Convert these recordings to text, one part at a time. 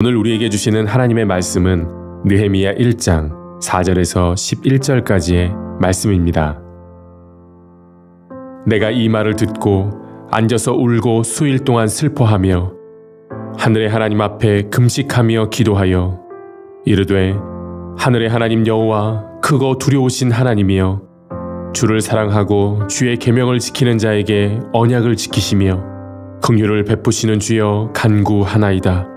오늘 우리에게 주시는 하나님의 말씀은 느헤미야 1장 4절에서 11절까지의 말씀입니다. 내가 이 말을 듣고 앉아서 울고 수일 동안 슬퍼하며 하늘의 하나님 앞에 금식하며 기도하여 이르되 하늘의 하나님 여호와 크고 두려우신 하나님이여 주를 사랑하고 주의 계명을 지키는 자에게 언약을 지키시며 긍휼을 베푸시는 주여 간구하나이다.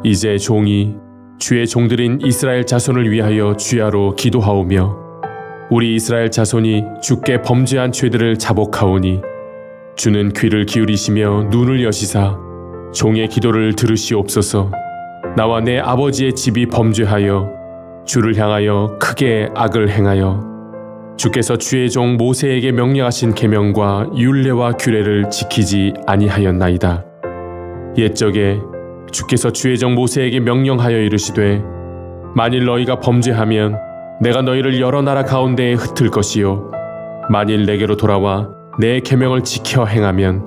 이제 종이 주의 종들인 이스라엘 자손을 위하여 주야로 기도하오며 우리 이스라엘 자손이 주께 범죄한 죄들을 자복하오니 주는 귀를 기울이시며 눈을 여시사 종의 기도를 들으시옵소서. 나와 내 아버지의 집이 범죄하여 주를 향하여 크게 악을 행하여 주께서 주의 종 모세에게 명령하신 계명과 율례와 규례를 지키지 아니하였나이다. 옛적에 주께서 주의 종 모세에게 명령하여 이르시되 만일 너희가 범죄하면 내가 너희를 여러 나라 가운데에 흩을 것이요 만일 내게로 돌아와 내 계명을 지켜 행하면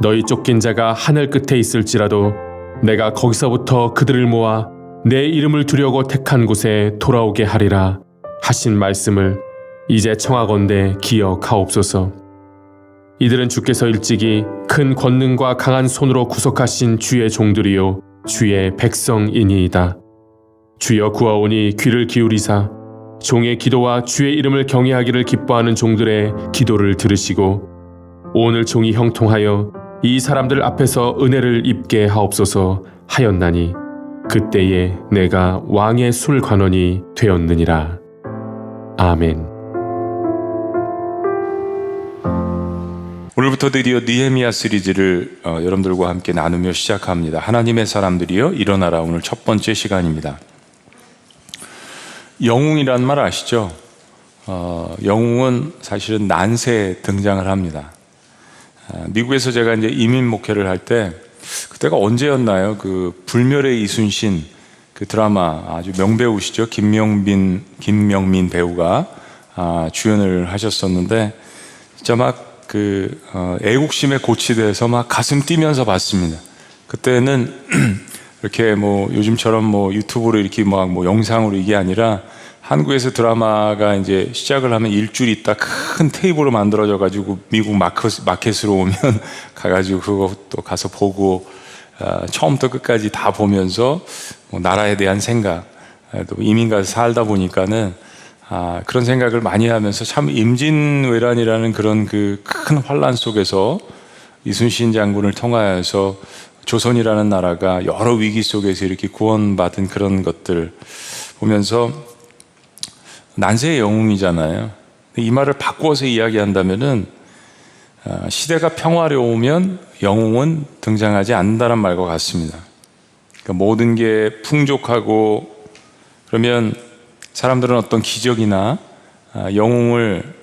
너희 쫓긴 자가 하늘 끝에 있을지라도 내가 거기서부터 그들을 모아 내 이름을 두려고 택한 곳에 돌아오게 하리라 하신 말씀을 이제 청하건대 기억하옵소서. 이들은 주께서 일찍이 큰 권능과 강한 손으로 구속하신 주의 종들이요 주의 백성이니이다. 주여 구하오니 귀를 기울이사 종의 기도와 주의 이름을 경외하기를 기뻐하는 종들의 기도를 들으시고 오늘 종이 형통하여 이 사람들 앞에서 은혜를 입게 하옵소서 하였나니 그때에 내가 왕의 술관원이 되었느니라. 아멘. 오늘부터 드디어 느헤미야 시리즈를 여러분들과 함께 나누며 시작합니다. 하나님의 사람들이여 일어나라. 오늘 첫 번째 시간입니다. 영웅이란 말 아시죠? 영웅은 사실은 난세에 등장을 합니다. 미국에서 제가 이제 이민 목회를 할 때 그때가 언제였나요? 그 불멸의 이순신 그 드라마 아주 명배우시죠? 김명민 배우가 주연을 하셨었는데 진짜 막 애국심에 고취돼서 막 가슴 뛰면서 봤습니다. 그때는 이렇게 뭐 요즘처럼 뭐 유튜브로 이렇게 막 뭐 영상으로 이게 아니라 한국에서 드라마가 이제 시작을 하면 일주일 있다 큰 테이블로 만들어져 가지고 미국 마켓으로 오면 가가지고 그거 또 가서 보고 처음부터 끝까지 다 보면서 뭐 나라에 대한 생각 또 이민 가서 살다 보니까는 그런 생각을 많이 하면서 참 임진왜란이라는 그런 그 큰 환란 속에서 이순신 장군을 통하여서 조선이라는 나라가 여러 위기 속에서 이렇게 구원받은 그런 것들 보면서 난세의 영웅이잖아요. 이 말을 바꾸어서 이야기한다면은 시대가 평화로우면 영웅은 등장하지 않는다는 말과 같습니다. 그러니까 모든 게 풍족하고 그러면 사람들은 어떤 기적이나 영웅을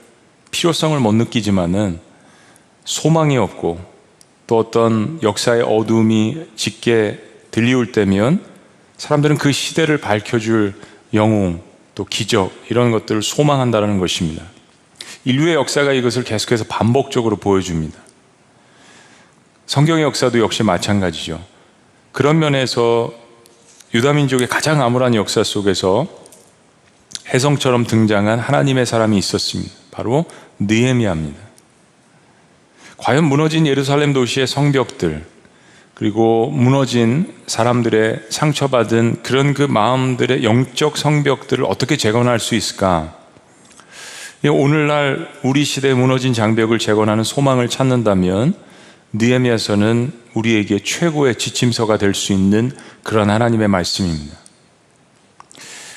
필요성을 못 느끼지만은 소망이 없고 또 어떤 역사의 어둠이 짙게 들리울 때면 사람들은 그 시대를 밝혀줄 영웅 또 기적 이런 것들을 소망한다는 것입니다. 인류의 역사가 이것을 계속해서 반복적으로 보여줍니다. 성경의 역사도 역시 마찬가지죠. 그런 면에서 유다민족의 가장 암울한 역사 속에서 혜성처럼 등장한 하나님의 사람이 있었습니다. 바로 느헤미야입니다. 과연 무너진 예루살렘 도시의 성벽들 그리고 무너진 사람들의 상처받은 그런 그 마음들의 영적 성벽들을 어떻게 재건할 수 있을까? 오늘날 우리 시대의 무너진 장벽을 재건하는 소망을 찾는다면 느헤미야서는 우리에게 최고의 지침서가 될 수 있는 그런 하나님의 말씀입니다.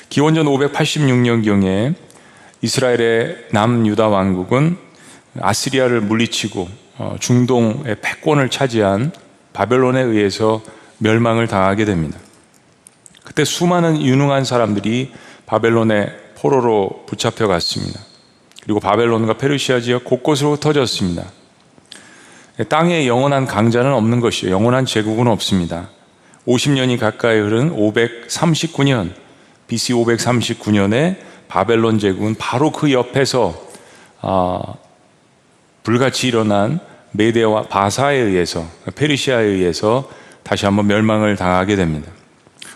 기원전 586년경에 이스라엘의 남유다 왕국은 아시리아를 물리치고 중동의 패권을 차지한 바벨론에 의해서 멸망을 당하게 됩니다. 그때 수많은 유능한 사람들이 바벨론의 포로로 붙잡혀 갔습니다. 그리고 바벨론과 페르시아 지역 곳곳으로 흩어졌습니다. 땅에 영원한 강자는 없는 것이요 영원한 제국은 없습니다. 50년이 가까이 흐른 539년 BC 539년에 바벨론 제국은 바로 그 옆에서 불같이 일어난 메데와 바사에 의해서 페르시아에 의해서 다시 한번 멸망을 당하게 됩니다.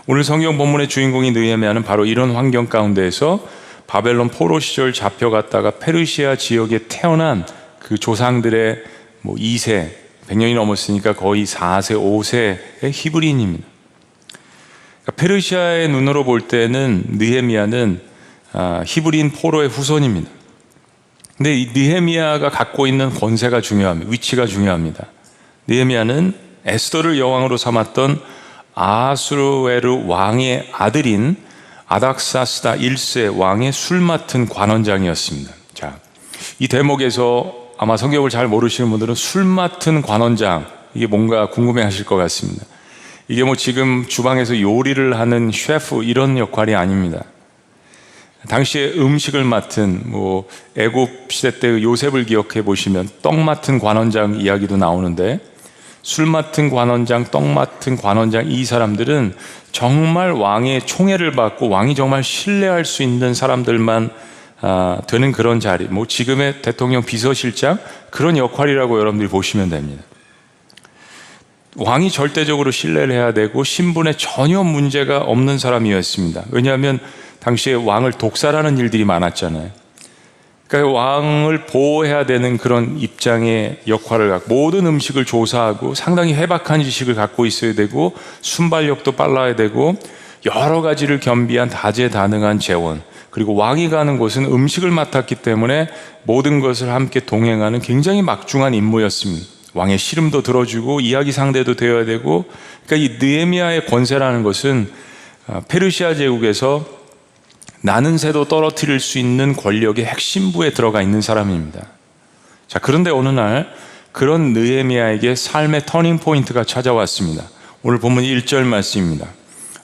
오늘 성경 본문의 주인공인 느헤미야는 바로 이런 환경 가운데에서 바벨론 포로 시절 잡혀갔다가 페르시아 지역에 태어난 그 조상들의 2세, 100년이 넘었으니까 거의 4세, 5세의 히브리인입니다. 그러니까 페르시아의 눈으로 볼 때는 느헤미야는 히브리인 포로의 후손입니다. 근데 이 느헤미야가 갖고 있는 권세가 중요합니다. 위치가 중요합니다. 느헤미야는 에스더를 여왕으로 삼았던 아하수에르 왕의 아들인 아닥사스다 1세 왕의 술 맡은 관원장이었습니다. 자, 이 대목에서 아마 성경을 잘 모르시는 분들은 술 맡은 관원장, 이게 뭔가 궁금해 하실 것 같습니다. 이게 지금 주방에서 요리를 하는 셰프 이런 역할이 아닙니다. 당시에 음식을 맡은 애굽 시대 때 요셉을 기억해 보시면 떡 맡은 관원장 이야기도 나오는데, 술 맡은 관원장, 떡 맡은 관원장, 이 사람들은 정말 왕의 총애를 받고 왕이 정말 신뢰할 수 있는 사람들만 되는 그런 자리, 지금의 대통령 비서실장 그런 역할이라고 여러분들이 보시면 됩니다. 왕이 절대적으로 신뢰를 해야 되고 신분에 전혀 문제가 없는 사람이었습니다. 왜냐하면 당시에 왕을 독살하는 일들이 많았잖아요. 그러니까 왕을 보호해야 되는 그런 입장의 역할을 갖고 모든 음식을 조사하고 상당히 해박한 지식을 갖고 있어야 되고 순발력도 빨라야 되고 여러 가지를 겸비한 다재다능한 재원, 그리고 왕이 가는 곳은 음식을 맡았기 때문에 모든 것을 함께 동행하는 굉장히 막중한 임무였습니다. 왕의 시름도 들어주고 이야기 상대도 되어야 되고, 그러니까 이 느헤미야의 권세라는 것은 페르시아 제국에서 나는 새도 떨어뜨릴 수 있는 권력의 핵심부에 들어가 있는 사람입니다. 자, 그런데 어느 날 그런 느헤미야에게 삶의 터닝 포인트가 찾아왔습니다. 오늘 본문 1절 말씀입니다.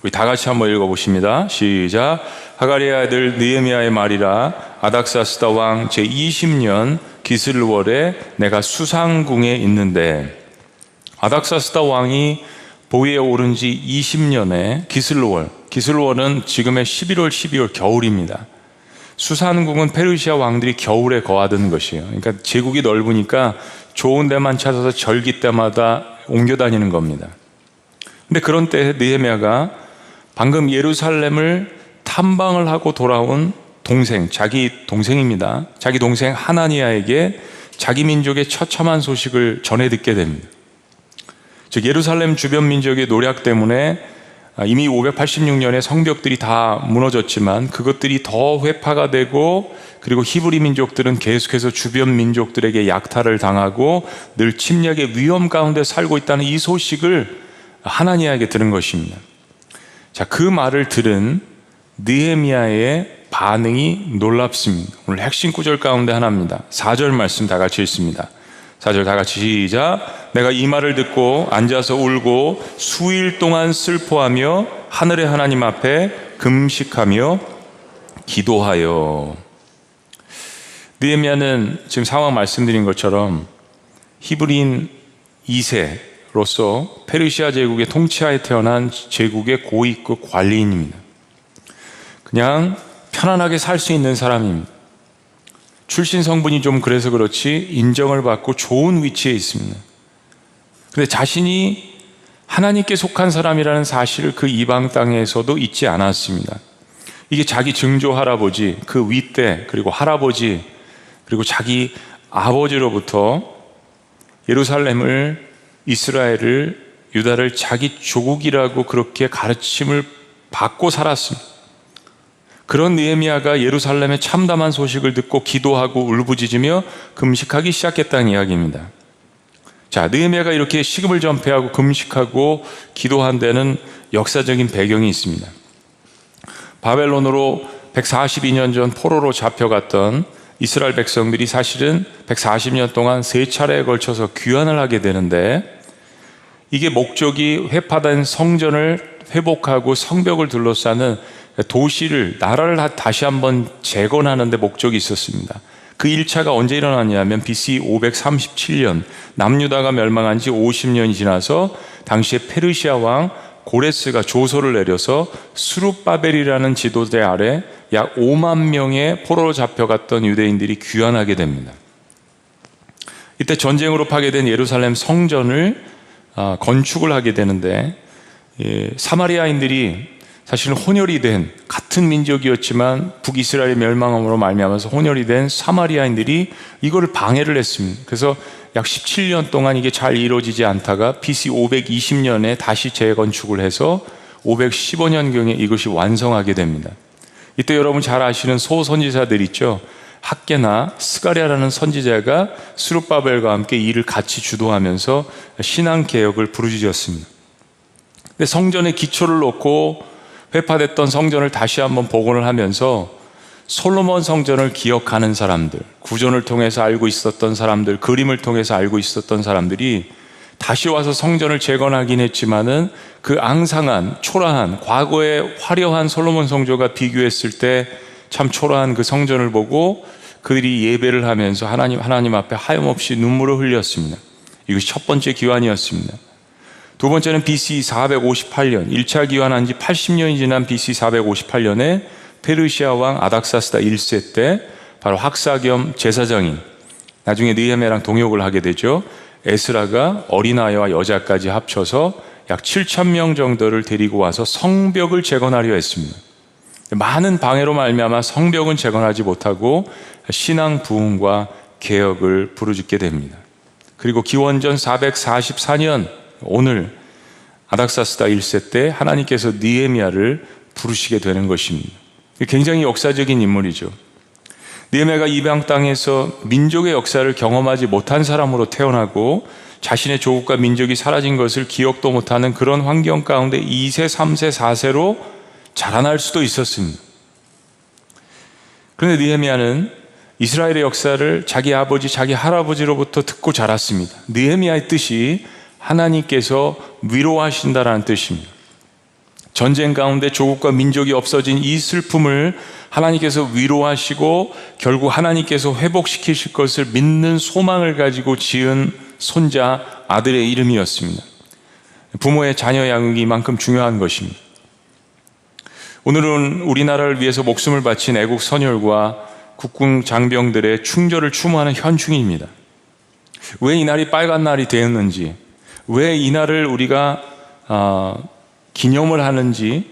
우리 다 같이 한번 읽어보십니다. 시작. 하가리의 아들 느헤미야의 말이라. 아닥사스다 왕 제20년 기슬월에 내가 수상궁에 있는데, 아닥사스다 왕이 보위에 오른 지 20년에 기슬월은 지금의 11월, 12월 겨울입니다. 수산궁은 페르시아 왕들이 겨울에 거하던 것이에요. 그러니까 제국이 넓으니까 좋은 데만 찾아서 절기 때마다 옮겨 다니는 겁니다. 근데 그런 때에 느헤미야가 방금 예루살렘을 탐방을 하고 돌아온 동생, 자기 동생입니다. 자기 동생 하나니야에게 자기 민족의 처참한 소식을 전해 듣게 됩니다. 즉 예루살렘 주변 민족의 노력 때문에 이미 586년에 성벽들이 다 무너졌지만 그것들이 더 회파가 되고, 그리고 히브리 민족들은 계속해서 주변 민족들에게 약탈을 당하고 늘 침략의 위험 가운데 살고 있다는 이 소식을 하나니야에게 들은 것입니다. 자, 그 말을 들은 느헤미야의 반응이 놀랍습니다. 오늘 핵심 구절 가운데 하나입니다. 4절 말씀 다 같이 읽습니다. 4절 다 같이 시작. 내가 이 말을 듣고 앉아서 울고 수일 동안 슬퍼하며 하늘의 하나님 앞에 금식하며 기도하여. 느헤미야는 지금 상황 말씀드린 것처럼 히브리인 2세로서 페르시아 제국의 통치하에 태어난 제국의 고위급 관리인입니다. 그냥 편안하게 살 수 있는 사람입니다. 출신 성분이 좀 그래서 그렇지 인정을 받고 좋은 위치에 있습니다. 그런데 자신이 하나님께 속한 사람이라는 사실을 그 이방 땅에서도 잊지 않았습니다. 이게 자기 증조 할아버지, 그 윗대, 그리고 할아버지, 그리고 자기 아버지로부터 예루살렘을, 이스라엘을, 유다를 자기 조국이라고 그렇게 가르침을 받고 살았습니다. 그런 느헤미야가 예루살렘의 참담한 소식을 듣고 기도하고 울부짖으며 금식하기 시작했다는 이야기입니다. 자, 느헤미야가 이렇게 식음을 전폐하고 금식하고 기도한 데는 역사적인 배경이 있습니다. 바벨론으로 142년 전 포로로 잡혀갔던 이스라엘 백성들이 사실은 140년 동안 3차례에 걸쳐서 귀환을 하게 되는데, 이게 목적이 회파된 성전을 회복하고 성벽을 둘러싸는 도시를, 나라를 다시 한번 재건하는 데 목적이 있었습니다. 그 1차가 언제 일어났냐면 BC 537년 남유다가 멸망한 지 50년이 지나서 당시에 페르시아 왕 고레스가 조서를 내려서 스룹바벨이라는 지도자 아래 약 5만 명의 포로로 잡혀갔던 유대인들이 귀환하게 됩니다. 이때 전쟁으로 파괴된 예루살렘 성전을 건축을 하게 되는데, 사마리아인들이 사실은 혼혈이 된 같은 민족이었지만 북이스라엘의 멸망함으로 말미암아서 혼혈이 된 사마리아인들이 이거를 방해를 했습니다. 그래서 약 17년 동안 이게 잘 이루어지지 않다가 BC 520년에 다시 재건축을 해서 515년경에 이것이 완성하게 됩니다. 이때 여러분 잘 아시는 소선지자들 있죠. 학개나 스가랴라는 선지자가 스룹바벨과 함께 이를 같이 주도하면서 신앙개혁을 부르짖었습니다. 근데 성전의 기초를 놓고 회파됐던 성전을 다시 한번 복원을 하면서 솔로몬 성전을 기억하는 사람들, 구전을 통해서 알고 있었던 사람들, 그림을 통해서 알고 있었던 사람들이 다시 와서 성전을 재건하긴 했지만은 그 앙상한, 초라한, 과거의 화려한 솔로몬 성전과 비교했을 때 참 초라한 그 성전을 보고 그들이 예배를 하면서 하나님 앞에 하염없이 눈물을 흘렸습니다. 이것이 첫 번째 기환이었습니다. 두 번째는 BC 458년, 1차 기환한 지 80년이 지난 BC 458년에 페르시아 왕 아닥사스다 1세 때 바로 학사 겸 제사장인, 나중에 느헤미야랑 동역을 하게 되죠. 에스라가 어린아이와 여자까지 합쳐서 약 7,000명 정도를 데리고 와서 성벽을 재건하려 했습니다. 많은 방해로 말미암아 성벽은 재건하지 못하고 신앙 부흥과 개혁을 부르짖게 됩니다. 그리고 기원전 444년 오늘 아닥사스다 1세 때 하나님께서 느헤미야를 부르시게 되는 것입니다. 굉장히 역사적인 인물이죠. 느헤미야가 이방 땅에서 민족의 역사를 경험하지 못한 사람으로 태어나고 자신의 조국과 민족이 사라진 것을 기억도 못하는 그런 환경 가운데 2세, 3세, 4세로 자라날 수도 있었습니다. 그런데 느헤미야는 이스라엘의 역사를 자기 아버지, 자기 할아버지로부터 듣고 자랐습니다. 느헤미야의 뜻이 하나님께서 위로하신다라는 뜻입니다. 전쟁 가운데 조국과 민족이 없어진 이 슬픔을 하나님께서 위로하시고 결국 하나님께서 회복시키실 것을 믿는 소망을 가지고 지은 손자 아들의 이름이었습니다. 부모의 자녀 양육이 이만큼 중요한 것입니다. 오늘은 우리나라를 위해서 목숨을 바친 애국 선열과 국군 장병들의 충절을 추모하는 현충일입니다. 왜 이 날이 빨간 날이 되었는지, 왜 이 날을 우리가 기념을 하는지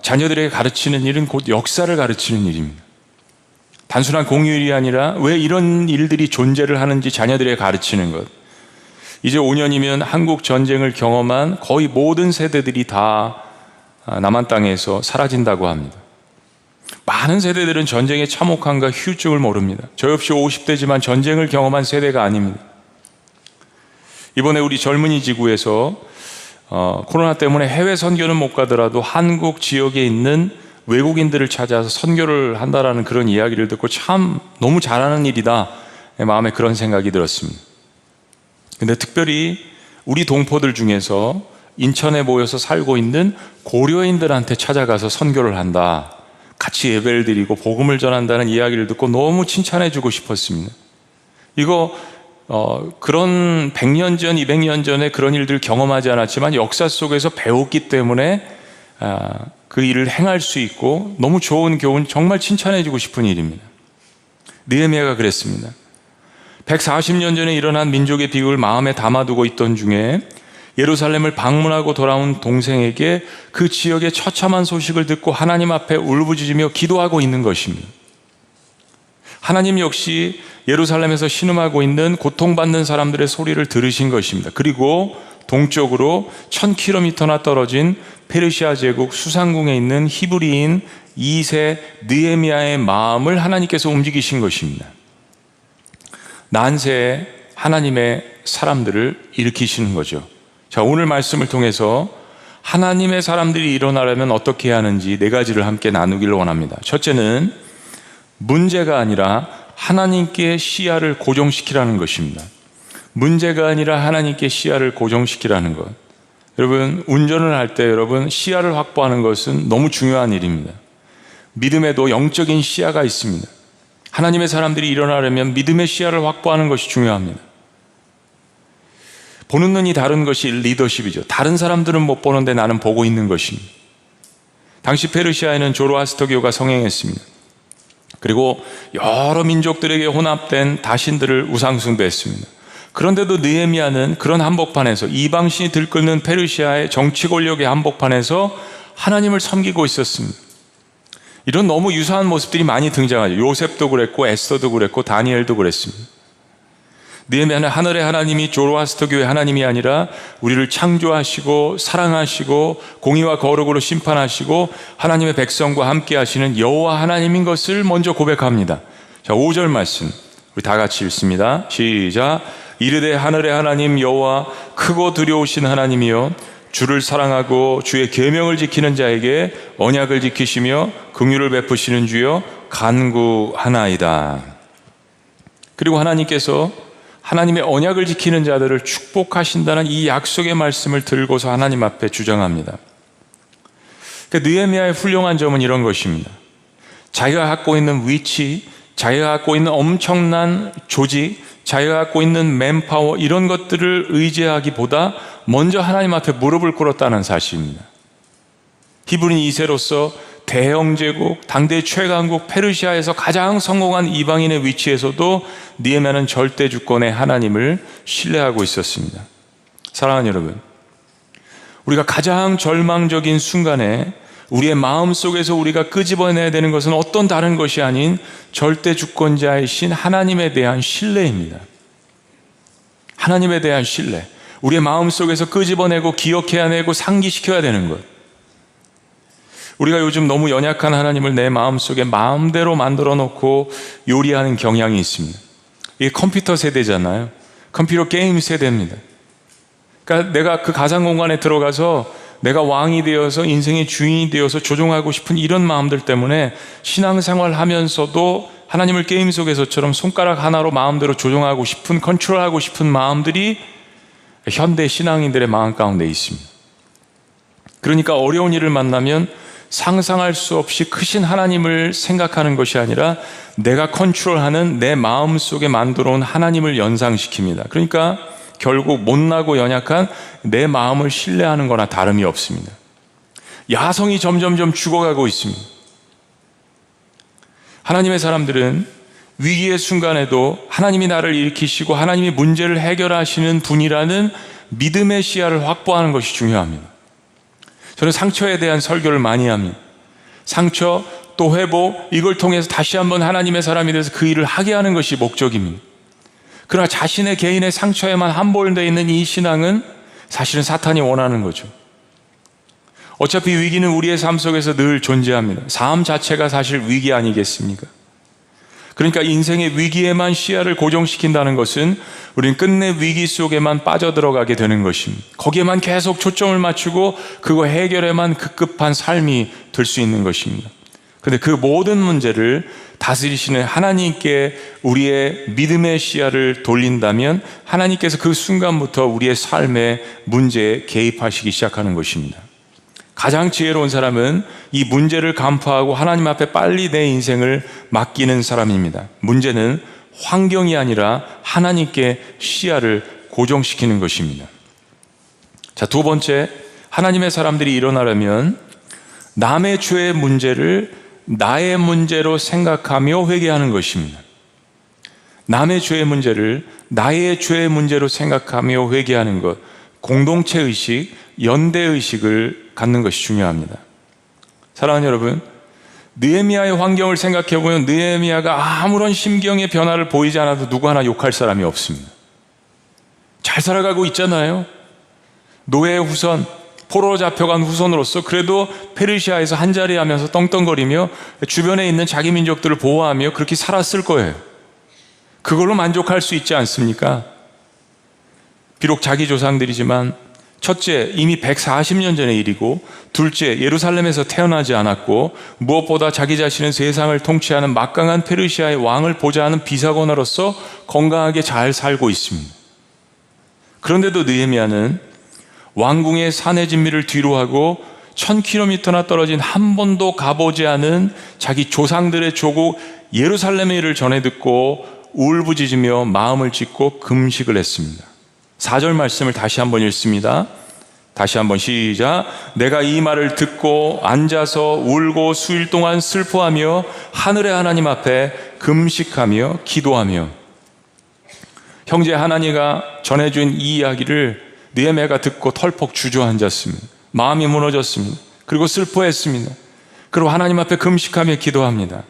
자녀들에게 가르치는 일은 곧 역사를 가르치는 일입니다. 단순한 공휴일이 아니라 왜 이런 일들이 존재를 하는지 자녀들에게 가르치는 것. 이제 5년이면 한국 전쟁을 경험한 거의 모든 세대들이 다 남한 땅에서 사라진다고 합니다. 많은 세대들은 전쟁의 참혹함과 휴증을 모릅니다. 저 역시 50대지만 전쟁을 경험한 세대가 아닙니다. 이번에 우리 젊은이 지구에서 코로나 때문에 해외 선교는 못 가더라도 한국 지역에 있는 외국인들을 찾아서 선교를 한다라는 그런 이야기를 듣고 참 너무 잘하는 일이다 마음에 그런 생각이 들었습니다. 근데 특별히 우리 동포들 중에서 인천에 모여서 살고 있는 고려인들한테 찾아가서 선교를 한다, 같이 예배를 드리고 복음을 전한다는 이야기를 듣고 너무 칭찬해 주고 싶었습니다. 이거 그런 100년 전, 200년 전에 그런 일들을 경험하지 않았지만 역사 속에서 배웠기 때문에 그 일을 행할 수 있고 너무 좋은 교훈, 정말 칭찬해 주고 싶은 일입니다. 느헤미야가 그랬습니다. 140년 전에 일어난 민족의 비극을 마음에 담아두고 있던 중에 예루살렘을 방문하고 돌아온 동생에게 그 지역의 처참한 소식을 듣고 하나님 앞에 울부짖으며 기도하고 있는 것입니다. 하나님 역시 예루살렘에서 신음하고 있는 고통받는 사람들의 소리를 들으신 것입니다. 그리고 동쪽으로 1000km나 떨어진 페르시아 제국 수상궁에 있는 히브리인 2세 느헤미야의 마음을 하나님께서 움직이신 것입니다. 난세에 하나님의 사람들을 일으키시는 거죠. 자, 오늘 말씀을 통해서 하나님의 사람들이 일어나려면 어떻게 해야 하는지 4가지를 함께 나누기를 원합니다. 첫째는 문제가 아니라 하나님께 시야를 고정시키라는 것입니다. 문제가 아니라 하나님께 시야를 고정시키라는 것. 여러분, 운전을 할 때 여러분 시야를 확보하는 것은 너무 중요한 일입니다. 믿음에도 영적인 시야가 있습니다. 하나님의 사람들이 일어나려면 믿음의 시야를 확보하는 것이 중요합니다. 보는 눈이 다른 것이 리더십이죠. 다른 사람들은 못 보는데 나는 보고 있는 것입니다. 당시 페르시아에는 조로아스터교가 성행했습니다. 그리고 여러 민족들에게 혼합된 다신들을 우상숭배했습니다. 그런데도 느헤미야는 그런 한복판에서 이방신이 들끓는 페르시아의 정치 권력의 한복판에서 하나님을 섬기고 있었습니다. 이런 너무 유사한 모습들이 많이 등장하죠. 요셉도 그랬고 에스더도 그랬고 다니엘도 그랬습니다. 느헤미야는 하늘의 하나님이 조로아스터교의 하나님이 아니라 우리를 창조하시고 사랑하시고 공의와 거룩으로 심판하시고 하나님의 백성과 함께 하시는 여호와 하나님인 것을 먼저 고백합니다. 자, 5절 말씀 우리 다 같이 읽습니다. 시작. 이르되 하늘의 하나님 여호와 크고 두려우신 하나님이여 주를 사랑하고 주의 계명을 지키는 자에게 언약을 지키시며 긍휼을 베푸시는 주여 간구하나이다. 그리고 하나님께서 하나님의 언약을 지키는 자들을 축복하신다는 이 약속의 말씀을 들고서 하나님 앞에 주장합니다. 그러니까 느헤미야의 훌륭한 점은 이런 것입니다. 자기가 갖고 있는 위치, 자기가 갖고 있는 엄청난 조직, 자기가 갖고 있는 맨파워 이런 것들을 의지하기보다 먼저 하나님 앞에 무릎을 꿇었다는 사실입니다. 히브리인 2세로서 대영제국, 당대 최강국 페르시아에서 가장 성공한 이방인의 위치에서도 느헤미야는 절대 주권의 하나님을 신뢰하고 있었습니다. 사랑하는 여러분, 우리가 가장 절망적인 순간에 우리의 마음속에서 우리가 끄집어내야 되는 것은 어떤 다른 것이 아닌 절대 주권자이신 하나님에 대한 신뢰입니다. 하나님에 대한 신뢰, 우리의 마음속에서 끄집어내고 기억해야 되고 상기시켜야 되는 것. 우리가 요즘 너무 연약한 하나님을 내 마음속에 마음대로 만들어 놓고 요리하는 경향이 있습니다. 이게 컴퓨터 세대잖아요. 컴퓨터 게임 세대입니다. 그러니까 내가 그 가상 공간에 들어가서 내가 왕이 되어서 인생의 주인이 되어서 조종하고 싶은 이런 마음들 때문에 신앙생활 하면서도 하나님을 게임 속에서처럼 손가락 하나로 마음대로 조종하고 싶은, 컨트롤하고 싶은 마음들이 현대 신앙인들의 마음 가운데 있습니다. 그러니까 어려운 일을 만나면 상상할 수 없이 크신 하나님을 생각하는 것이 아니라 내가 컨트롤하는 내 마음 속에 만들어 온 하나님을 연상시킵니다. 그러니까 결국 못나고 연약한 내 마음을 신뢰하는 거나 다름이 없습니다. 야성이 점점점 죽어가고 있습니다. 하나님의 사람들은 위기의 순간에도 하나님이 나를 일으키시고 하나님이 문제를 해결하시는 분이라는 믿음의 시야를 확보하는 것이 중요합니다. 저는 상처에 대한 설교를 많이 합니다. 상처, 또 회복, 이걸 통해서 다시 한번 하나님의 사람이 돼서 그 일을 하게 하는 것이 목적입니다. 그러나 자신의 개인의 상처에만 함몰되어 있는 이 신앙은 사실은 사탄이 원하는 거죠. 어차피 위기는 우리의 삶 속에서 늘 존재합니다. 삶 자체가 사실 위기 아니겠습니까? 그러니까 인생의 위기에만 시야를 고정시킨다는 것은 우리는 끝내 위기 속에만 빠져들어가게 되는 것입니다. 거기에만 계속 초점을 맞추고 그거 해결에만 급급한 삶이 될 수 있는 것입니다. 그런데 그 모든 문제를 다스리시는 하나님께 우리의 믿음의 시야를 돌린다면 하나님께서 그 순간부터 우리의 삶의 문제에 개입하시기 시작하는 것입니다. 가장 지혜로운 사람은 이 문제를 간파하고 하나님 앞에 빨리 내 인생을 맡기는 사람입니다. 문제는 환경이 아니라 하나님께 시야를 고정시키는 것입니다. 자, 두 번째, 하나님의 사람들이 일어나려면 남의 죄의 문제를 나의 문제로 생각하며 회개하는 것입니다. 남의 죄의 문제를 나의 죄의 문제로 생각하며 회개하는 것, 공동체 의식, 연대 의식을 갖는 것이 중요합니다. 사랑하는 여러분, 느헤미야의 환경을 생각해 보면 느헤미야가 아무런 심경의 변화를 보이지 않아도 누구 하나 욕할 사람이 없습니다. 잘 살아가고 있잖아요. 노예의 후손, 포로로 잡혀간 후손으로서 그래도 페르시아에서 한자리 하면서 떵떵거리며 주변에 있는 자기 민족들을 보호하며 그렇게 살았을 거예요. 그걸로 만족할 수 있지 않습니까? 비록 자기 조상들이지만 첫째, 이미 140년 전의 일이고, 둘째, 예루살렘에서 태어나지 않았고, 무엇보다 자기 자신은 세상을 통치하는 막강한 페르시아의 왕을 보자 하는 비사건으로서 건강하게 잘 살고 있습니다. 그런데도 느헤미야는 왕궁의 산의 진미를 뒤로하고 1000km나 떨어진 한 번도 가보지 않은 자기 조상들의 조국 예루살렘의 일을 전해 듣고 울부짖으며 마음을 찢고 금식을 했습니다. 4절 말씀을 다시 한번 읽습니다. 다시 한번 시작. 내가 이 말을 듣고 앉아서 울고 수일 동안 슬퍼하며 하늘의 하나님 앞에 금식하며 기도하며. 형제 하나니가 전해준 이 이야기를 느헤미야가 듣고 털퍽 주저앉았습니다. 마음이 무너졌습니다. 그리고 슬퍼했습니다. 그리고 하나님 앞에 금식하며 기도합니다.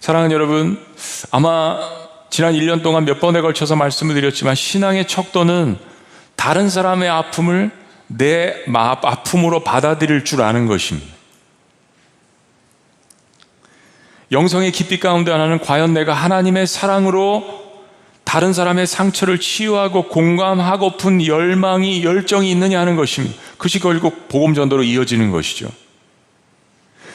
사랑하는 여러분, 아마 지난 1년 동안 몇 번에 걸쳐서 말씀을 드렸지만 신앙의 척도는 다른 사람의 아픔을 내 아픔으로 받아들일 줄 아는 것입니다. 영성의 깊이 가운데 하나는 과연 내가 하나님의 사랑으로 다른 사람의 상처를 치유하고 공감하고픈 열정이 있느냐 하는 것입니다. 그것이 결국 복음전도로 이어지는 것이죠.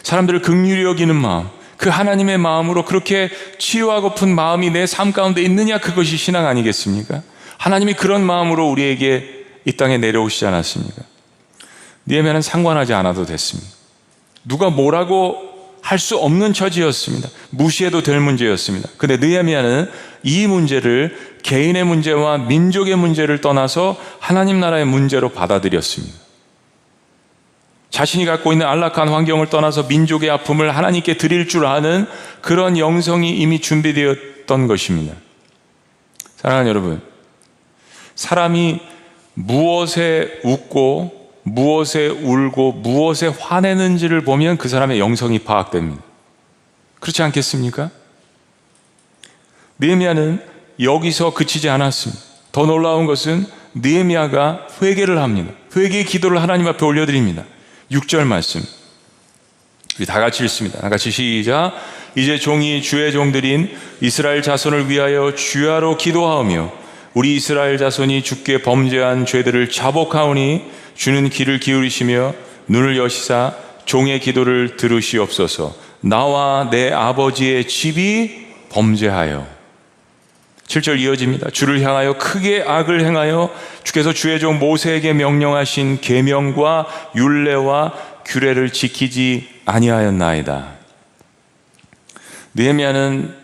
사람들을 긍휼히 여기는 마음, 그 하나님의 마음으로 그렇게 치유하고픈 마음이 내 삶 가운데 있느냐, 그것이 신앙 아니겠습니까? 하나님이 그런 마음으로 우리에게 이 땅에 내려오시지 않았습니까? 느헤미야는 상관하지 않아도 됐습니다. 누가 뭐라고 할 수 없는 처지였습니다. 무시해도 될 문제였습니다. 근데 느헤미야는 이 문제를 개인의 문제와 민족의 문제를 떠나서 하나님 나라의 문제로 받아들였습니다. 자신이 갖고 있는 안락한 환경을 떠나서 민족의 아픔을 하나님께 드릴 줄 아는 그런 영성이 이미 준비되었던 것입니다. 사랑하는 여러분, 사람이 무엇에 웃고 무엇에 울고 무엇에 화내는지를 보면 그 사람의 영성이 파악됩니다. 그렇지 않겠습니까? 느헤미야는 여기서 그치지 않았습니다. 더 놀라운 것은 느헤미야가 회개를 합니다. 회개의 기도를 하나님 앞에 올려드립니다. 6절 말씀 우리 다 같이 읽습니다. 다 같이 시작. 이제 종이 주의 종들인 이스라엘 자손을 위하여 주야로 기도하오며 우리 이스라엘 자손이 주께 범죄한 죄들을 자복하오니 주는 귀를 기울이시며 눈을 여시사 종의 기도를 들으시옵소서. 나와 내 아버지의 집이 범죄하여. 7절 이어집니다. 주를 향하여 크게 악을 행하여 주께서 주의 종 모세에게 명령하신 계명과 율례와 규례를 지키지 아니하였나이다. 느헤미야는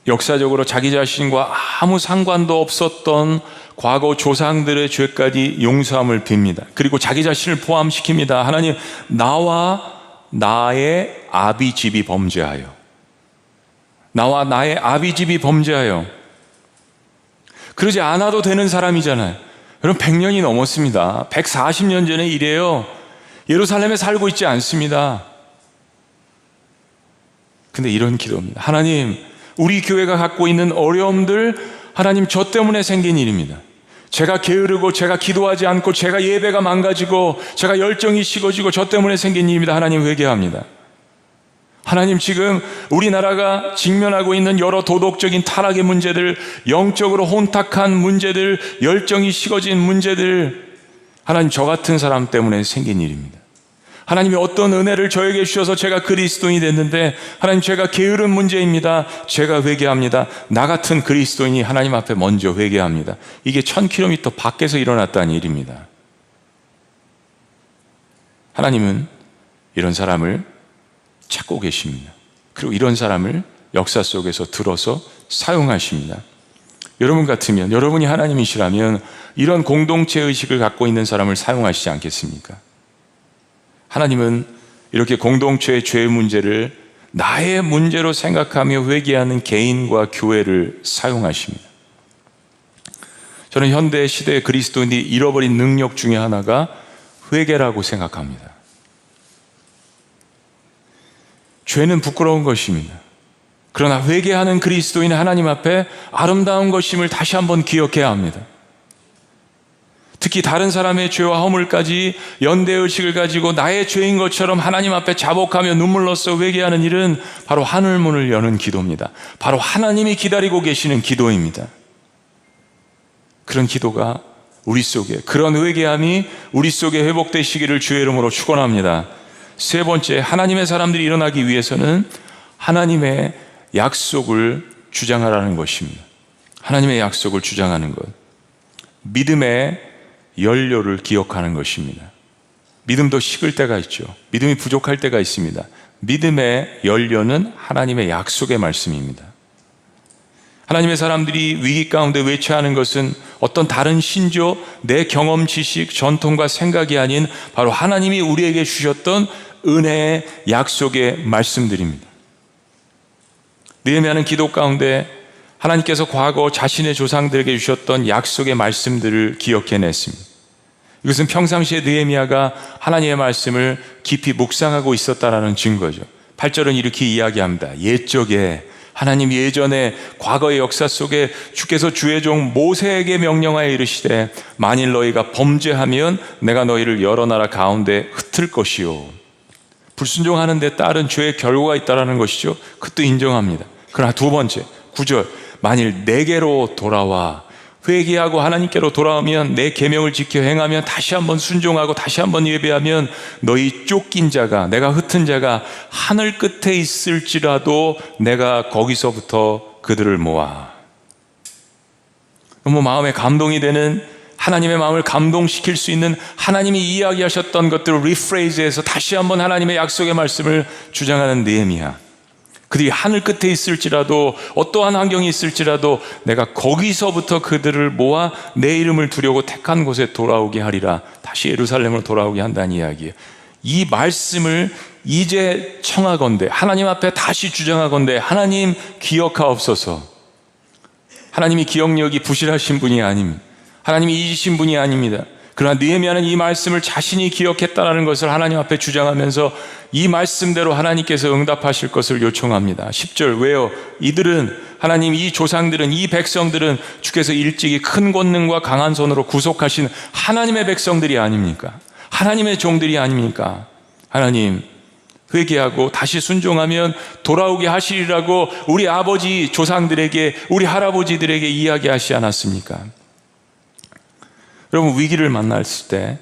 역사적으로 자기 자신과 아무 상관도 없었던 과거 조상들의 죄까지 용서함을 빕니다. 그리고 자기 자신을 포함시킵니다. 하나님, 나와 나의 아비 집이 범죄하여. 나와 나의 아비 집이 범죄하여. 그러지 않아도 되는 사람이잖아요. 여러분, 100년이 넘었습니다. 140년 전의 일이에요. 예루살렘에 살고 있지 않습니다. 근데 이런 기도입니다. 하나님, 우리 교회가 갖고 있는 어려움들, 하나님, 저 때문에 생긴 일입니다. 제가 게으르고 제가 기도하지 않고 제가 예배가 망가지고 제가 열정이 식어지고 저 때문에 생긴 일입니다. 하나님, 회개합니다. 하나님, 지금 우리나라가 직면하고 있는 여러 도덕적인 타락의 문제들, 영적으로 혼탁한 문제들, 열정이 식어진 문제들, 하나님, 저 같은 사람 때문에 생긴 일입니다. 하나님이 어떤 은혜를 저에게 주셔서 제가 그리스도인이 됐는데, 하나님, 제가 게으른 문제입니다. 제가 회개합니다. 나 같은 그리스도인이 하나님 앞에 먼저 회개합니다. 이게 1000km 밖에서 일어났다는 일입니다. 하나님은 이런 사람을 찾고 계십니다. 그리고 이런 사람을 역사 속에서 들어서 사용하십니다. 여러분 같으면, 여러분이 하나님이시라면 이런 공동체 의식을 갖고 있는 사람을 사용하시지 않겠습니까? 하나님은 이렇게 공동체의 죄의 문제를 나의 문제로 생각하며 회개하는 개인과 교회를 사용하십니다. 저는 현대 시대의 그리스도인이 잃어버린 능력 중에 하나가 회개라고 생각합니다. 죄는 부끄러운 것입니다. 그러나 회개하는 그리스도인은 하나님 앞에 아름다운 것임을 다시 한번 기억해야 합니다. 특히 다른 사람의 죄와 허물까지 연대의식을 가지고 나의 죄인 것처럼 하나님 앞에 자복하며 눈물로써 회개하는 일은 바로 하늘문을 여는 기도입니다. 바로 하나님이 기다리고 계시는 기도입니다. 그런 기도가 우리 속에, 그런 회개함이 우리 속에 회복되시기를 주의 이름으로 축원합니다. 세 번째, 하나님의 사람들이 일어나기 위해서는 하나님의 약속을 주장하라는 것입니다. 하나님의 약속을 주장하는 것. 믿음의 연료를 기억하는 것입니다. 믿음도 식을 때가 있죠. 믿음이 부족할 때가 있습니다. 믿음의 연료는 하나님의 약속의 말씀입니다. 하나님의 사람들이 위기 가운데 외쳐야 하는 것은 어떤 다른 신조, 내 경험, 지식, 전통과 생각이 아닌 바로 하나님이 우리에게 주셨던 은혜의 약속의 말씀들입니다. 느헤미야는 기도 가운데 하나님께서 과거 자신의 조상들에게 주셨던 약속의 말씀들을 기억해냈습니다. 이것은 평상시에 느헤미야가 하나님의 말씀을 깊이 묵상하고 있었다라는 증거죠. 8절은 이렇게 이야기합니다. 옛적에 하나님 예전에 과거의 역사 속에 주께서 주의 종 모세에게 명령하여 이르시되 만일 너희가 범죄하면 내가 너희를 여러 나라 가운데 흩을 것이요. 불순종하는 데 따른 죄의 결과가 있다는 것이죠. 그것도 인정합니다. 그러나 두 번째 9절 만일 내게로 돌아와 회개하고 하나님께로 돌아오면 내 계명을 지켜 행하면 다시 한번 순종하고 다시 한번 예배하면 너희 쫓긴 자가 내가 흩은 자가 하늘 끝에 있을지라도 내가 거기서부터 그들을 모아. 너무 마음에 감동이 되는 하나님의 마음을 감동시킬 수 있는 하나님이 이야기하셨던 것들을 리프레이즈해서 다시 한번 하나님의 약속의 말씀을 주장하는 느헤미야. 그들이 하늘 끝에 있을지라도 어떠한 환경이 있을지라도 내가 거기서부터 그들을 모아 내 이름을 두려고 택한 곳에 돌아오게 하리라. 다시 예루살렘으로 돌아오게 한다는 이야기예요. 이 말씀을 이제 청하건대 하나님 앞에 다시 주장하건대 하나님 기억하옵소서. 하나님이 기억력이 부실하신 분이 아닙니다. 하나님이 잊으신 분이 아닙니다. 그러나 느헤미야는 이 말씀을 자신이 기억했다는 것을 하나님 앞에 주장하면서 이 말씀대로 하나님께서 응답하실 것을 요청합니다. 10절 왜요? 이들은 하나님 이 조상들은 이 백성들은 주께서 일찍이 큰 권능과 강한 손으로 구속하신 하나님의 백성들이 아닙니까? 하나님의 종들이 아닙니까? 하나님 회개하고 다시 순종하면 돌아오게 하시리라고 우리 아버지 조상들에게 우리 할아버지들에게 이야기하시지 않았습니까? 여러분 위기를 만났을 때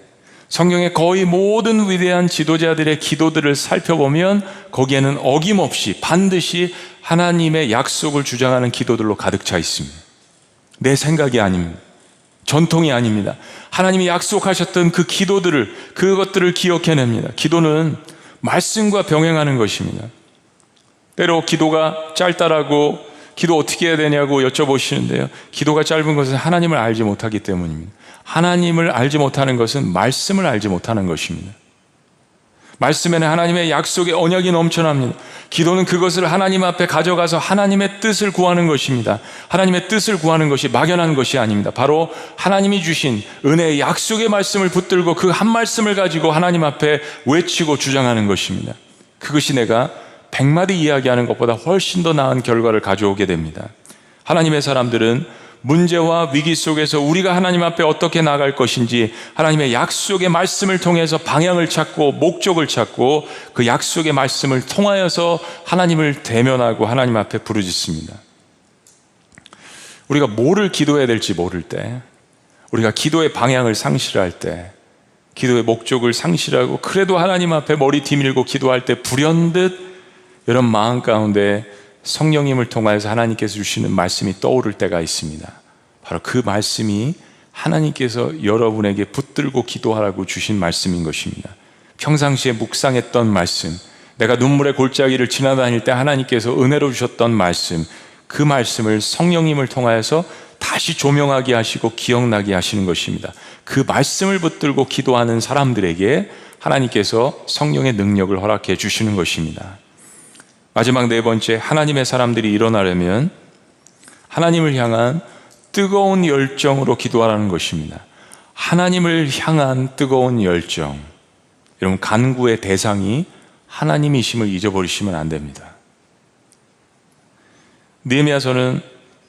성경의 거의 모든 위대한 지도자들의 기도들을 살펴보면 거기에는 어김없이 반드시 하나님의 약속을 주장하는 기도들로 가득 차 있습니다. 내 생각이 아닙니다. 전통이 아닙니다. 하나님이 약속하셨던 그 기도들을 그것들을 기억해냅니다. 기도는 말씀과 병행하는 것입니다. 때로 기도가 짧다라고 기도 어떻게 해야 되냐고 여쭤보시는데요. 기도가 짧은 것은 하나님을 알지 못하기 때문입니다. 하나님을 알지 못하는 것은 말씀을 알지 못하는 것입니다. 말씀에는 하나님의 약속의 언약이 넘쳐납니다. 기도는 그것을 하나님 앞에 가져가서 하나님의 뜻을 구하는 것입니다. 하나님의 뜻을 구하는 것이 막연한 것이 아닙니다. 바로 하나님이 주신 은혜의 약속의 말씀을 붙들고 그 한 말씀을 가지고 하나님 앞에 외치고 주장하는 것입니다. 그것이 내가 100마디 이야기하는 것보다 훨씬 더 나은 결과를 가져오게 됩니다. 하나님의 사람들은 문제와 위기 속에서 우리가 하나님 앞에 어떻게 나갈 것인지 하나님의 약속의 말씀을 통해서 방향을 찾고 목적을 찾고 그 약속의 말씀을 통하여서 하나님을 대면하고 하나님 앞에 부르짖습니다. 우리가 뭐를 기도해야 될지 모를 때, 우리가 기도의 방향을 상실할 때, 기도의 목적을 상실하고 그래도 하나님 앞에 머리 뒤밀고 기도할 때 불현듯 이런 마음 가운데 성령님을 통하여서 하나님께서 주시는 말씀이 떠오를 때가 있습니다. 바로 그 말씀이 하나님께서 여러분에게 붙들고 기도하라고 주신 말씀인 것입니다. 평상시에 묵상했던 말씀, 내가 눈물의 골짜기를 지나다닐 때 하나님께서 은혜로 주셨던 말씀, 그 말씀을 성령님을 통하여서 다시 조명하게 하시고 기억나게 하시는 것입니다. 그 말씀을 붙들고 기도하는 사람들에게 하나님께서 성령의 능력을 허락해 주시는 것입니다. 마지막 네 번째, 하나님의 사람들이 일어나려면 하나님을 향한 뜨거운 열정으로 기도하라는 것입니다. 하나님을 향한 뜨거운 열정. 여러분, 간구의 대상이 하나님이심을 잊어버리시면 안 됩니다. 느헤미야서는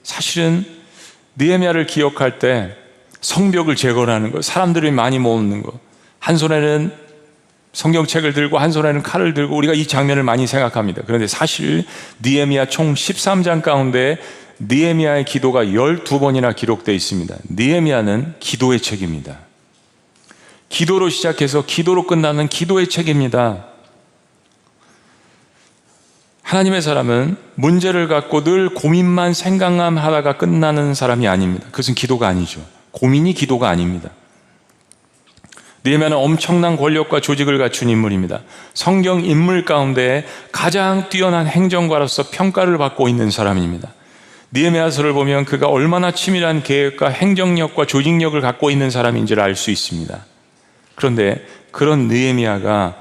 사실은 느헤미야를 기억할 때 성벽을 재건하는 것, 사람들이 많이 모으는 것, 한 손에는 성경책을 들고 한 손에는 칼을 들고 우리가 이 장면을 많이 생각합니다. 그런데 사실 느헤미야 총 13장 가운데 느헤미야의 기도가 12번이나 기록되어 있습니다. 느헤미야는 기도의 책입니다. 기도로 시작해서 기도로 끝나는 기도의 책입니다. 하나님의 사람은 문제를 갖고 늘 고민만 생각만 하다가 끝나는 사람이 아닙니다. 그것은 기도가 아니죠. 고민이 기도가 아닙니다. 느헤미야는 엄청난 권력과 조직을 갖춘 인물입니다. 성경 인물 가운데 가장 뛰어난 행정가로서 평가를 받고 있는 사람입니다. 느헤미야서를 보면 그가 얼마나 치밀한 계획과 행정력과 조직력을 갖고 있는 사람인지를 알 수 있습니다. 그런데 그런 느헤미야가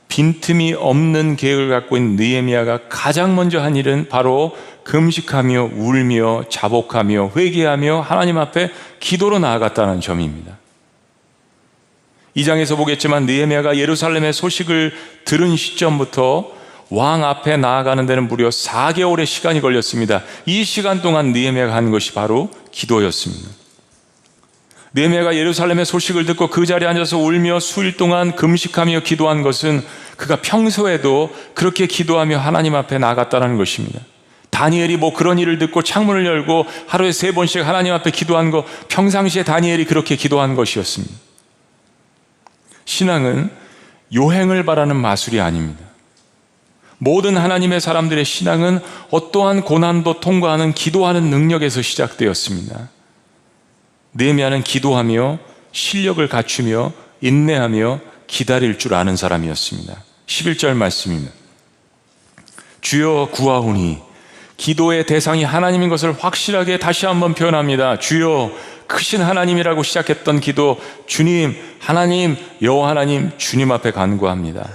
빈틈이 없는 계획을 갖고 있는 느헤미야가 가장 먼저 한 일은 바로 금식하며 울며 자복하며 회개하며 하나님 앞에 기도로 나아갔다는 점입니다. 2장에서 보겠지만 느헤미야가 예루살렘의 소식을 들은 시점부터 왕 앞에 나아가는 데는 무려 4개월의 시간이 걸렸습니다. 이 시간 동안 느헤미야가 한 것이 바로 기도였습니다. 느헤미야가 예루살렘의 소식을 듣고 그 자리에 앉아서 울며 수일 동안 금식하며 기도한 것은 그가 평소에도 그렇게 기도하며 하나님 앞에 나아갔다는 것입니다. 다니엘이 그런 일을 듣고 창문을 열고 하루에 3번씩 하나님 앞에 기도한 거, 평상시에 다니엘이 그렇게 기도한 것이었습니다. 신앙은 요행을 바라는 마술이 아닙니다. 모든 하나님의 사람들의 신앙은 어떠한 고난도 통과하는 기도하는 능력에서 시작되었습니다. 느헤미야는 기도하며 실력을 갖추며 인내하며 기다릴 줄 아는 사람이었습니다. 11절 말씀입니다. 주여 구하오니, 기도의 대상이 하나님인 것을 확실하게 다시 한번 표현합니다. 주여, 크신 하나님이라고 시작했던 기도, 주님, 하나님, 여호와 하나님, 주님 앞에 간구합니다.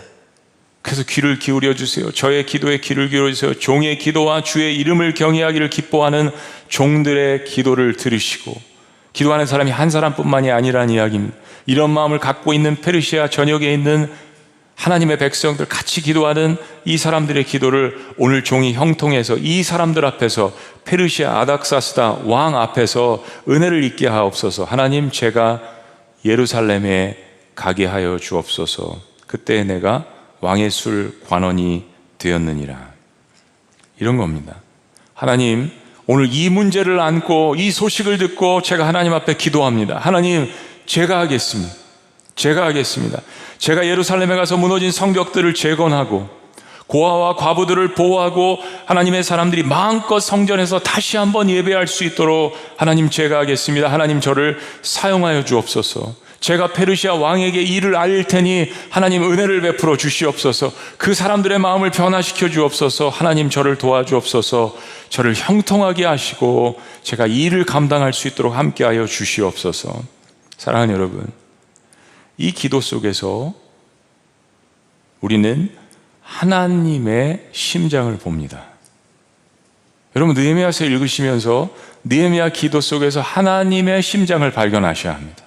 그래서 귀를 기울여 주세요. 저의 기도에 귀를 기울여 주세요. 종의 기도와 주의 이름을 경외하기를 기뻐하는 종들의 기도를 들으시고, 기도하는 사람이 한 사람뿐만이 아니라는 이야기입니다. 이런 마음을 갖고 있는 페르시아 전역에 있는 하나님의 백성들, 같이 기도하는 이 사람들의 기도를 오늘 종이 형통해서 이 사람들 앞에서, 페르시아 아닥사스다 왕 앞에서 은혜를 입게 하옵소서. 하나님, 제가 예루살렘에 가게 하여 주옵소서. 그때 내가 왕의 술 관원이 되었느니라. 이런 겁니다. 하나님, 오늘 이 문제를 안고 이 소식을 듣고 제가 하나님 앞에 기도합니다. 하나님, 제가 하겠습니다. 제가 예루살렘에 가서 무너진 성벽들을 재건하고 고아와 과부들을 보호하고 하나님의 사람들이 마음껏 성전에서 다시 한번 예배할 수 있도록 하나님, 제가 하겠습니다. 하나님, 저를 사용하여 주옵소서. 제가 페르시아 왕에게 일을 알릴 테니 하나님, 은혜를 베풀어 주시옵소서. 그 사람들의 마음을 변화시켜 주옵소서. 하나님, 저를 도와주옵소서. 저를 형통하게 하시고 제가 이 일을 감당할 수 있도록 함께하여 주시옵소서. 사랑하는 여러분, 이 기도 속에서 우리는 하나님의 심장을 봅니다. 여러분, 느헤미야서 읽으시면서 느헤미야 기도 속에서 하나님의 심장을 발견하셔야 합니다.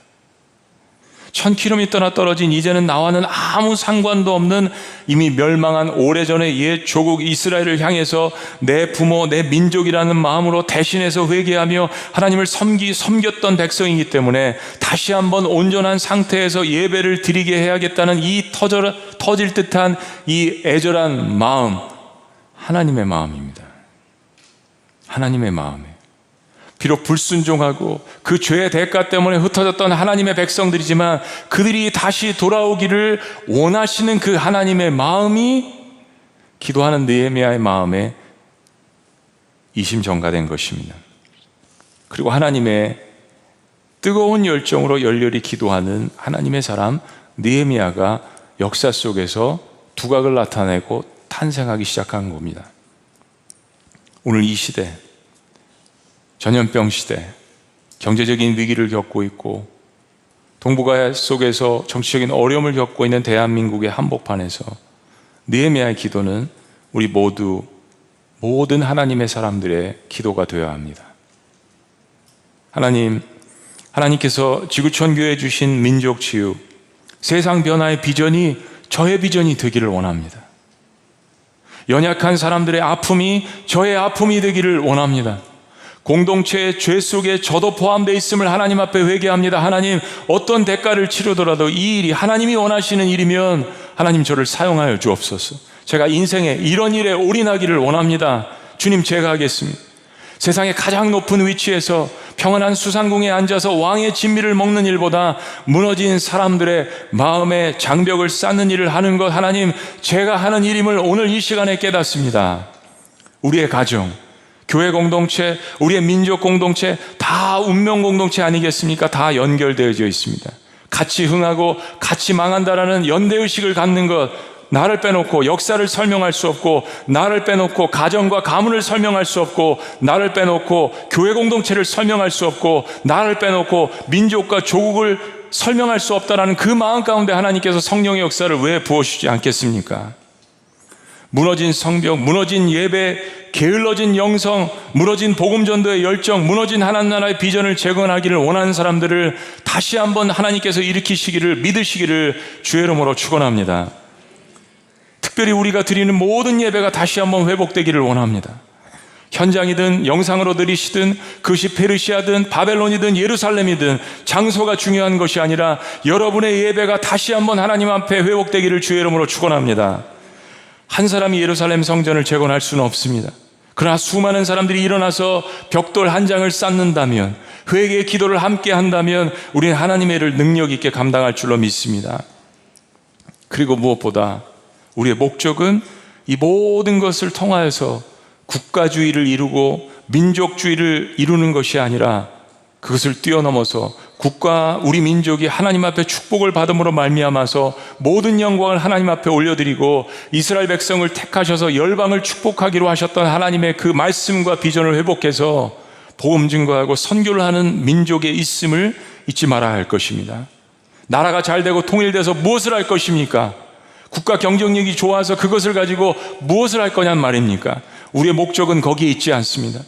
1000km나 떨어진, 이제는 나와는 아무 상관도 없는 이미 멸망한 오래전의 옛 조국 이스라엘을 향해서 내 부모, 내 민족이라는 마음으로 대신해서 회개하며 하나님을 섬겼던 백성이기 때문에 다시 한번 온전한 상태에서 예배를 드리게 해야겠다는 이 터질 듯한 이 애절한 마음, 하나님의 마음입니다. 하나님의 마음에 비록 불순종하고 그 죄의 대가 때문에 흩어졌던 하나님의 백성들이지만 그들이 다시 돌아오기를 원하시는 그 하나님의 마음이 기도하는 느헤미야의 마음에 이심전가된 것입니다. 그리고 하나님의 뜨거운 열정으로 열렬히 기도하는 하나님의 사람 느헤미야가 역사 속에서 두각을 나타내고 탄생하기 시작한 겁니다. 오늘 이 시대, 전염병 시대, 경제적인 위기를 겪고 있고 동북아 속에서 정치적인 어려움을 겪고 있는 대한민국의 한복판에서 느헤미야의 기도는 우리 모든 하나님의 사람들의 기도가 되어야 합니다. 하나님께서 지구촌 교회에 주신 민족 치유, 세상 변화의 비전이 저의 비전이 되기를 원합니다. 연약한 사람들의 아픔이 저의 아픔이 되기를 원합니다. 공동체의 죄 속에 저도 포함되어 있음을 하나님 앞에 회개합니다. 하나님, 어떤 대가를 치르더라도 이 일이 하나님이 원하시는 일이면 하나님, 저를 사용하여 주옵소서. 제가 인생에 이런 일에 올인하기를 원합니다. 주님, 제가 하겠습니다. 세상의 가장 높은 위치에서 평안한 수상궁에 앉아서 왕의 진미를 먹는 일보다 무너진 사람들의 마음의 장벽을 쌓는 일을 하는 것, 하나님, 제가 하는 일임을 오늘 이 시간에 깨닫습니다. 우리의 가정, 교회 공동체, 우리의 민족 공동체, 다 운명 공동체 아니겠습니까? 다 연결되어져 있습니다. 같이 흥하고 같이 망한다라는 연대의식을 갖는 것, 나를 빼놓고 역사를 설명할 수 없고, 나를 빼놓고 가정과 가문을 설명할 수 없고, 나를 빼놓고 교회 공동체를 설명할 수 없고, 나를 빼놓고 민족과 조국을 설명할 수 없다라는 그 마음 가운데 하나님께서 성령의 역사를 왜 부어주지 않겠습니까? 무너진 성벽, 무너진 예배, 게을러진 영성, 무너진 복음전도의 열정, 무너진 하나님 나라의 비전을 재건하기를 원하는 사람들을 다시 한번 하나님께서 일으키시기를 믿으시기를 주의 이름으로 축원합니다. 특별히 우리가 드리는 모든 예배가 다시 한번 회복되기를 원합니다. 현장이든 영상으로 들으시든 그것이 페르시아든 바벨론이든 예루살렘이든 장소가 중요한 것이 아니라 여러분의 예배가 다시 한번 하나님 앞에 회복되기를 주의 이름으로 축원합니다. 한 사람이 예루살렘 성전을 재건할 수는 없습니다. 그러나 수많은 사람들이 일어나서 벽돌 한 장을 쌓는다면, 회개의 기도를 함께 한다면 우리는 하나님의 일을 능력 있게 감당할 줄로 믿습니다. 그리고 무엇보다 우리의 목적은 이 모든 것을 통하여서 국가주의를 이루고 민족주의를 이루는 것이 아니라 그것을 뛰어넘어서 우리 민족이 하나님 앞에 축복을 받음으로 말미암아서 모든 영광을 하나님 앞에 올려드리고 이스라엘 백성을 택하셔서 열방을 축복하기로 하셨던 하나님의 그 말씀과 비전을 회복해서 복음 증거하고 선교를 하는 민족의 있음을 잊지 말아야 할 것입니다. 나라가 잘 되고 통일돼서 무엇을 할 것입니까? 국가 경쟁력이 좋아서 그것을 가지고 무엇을 할 거냔 말입니까? 우리의 목적은 거기에 있지 않습니다.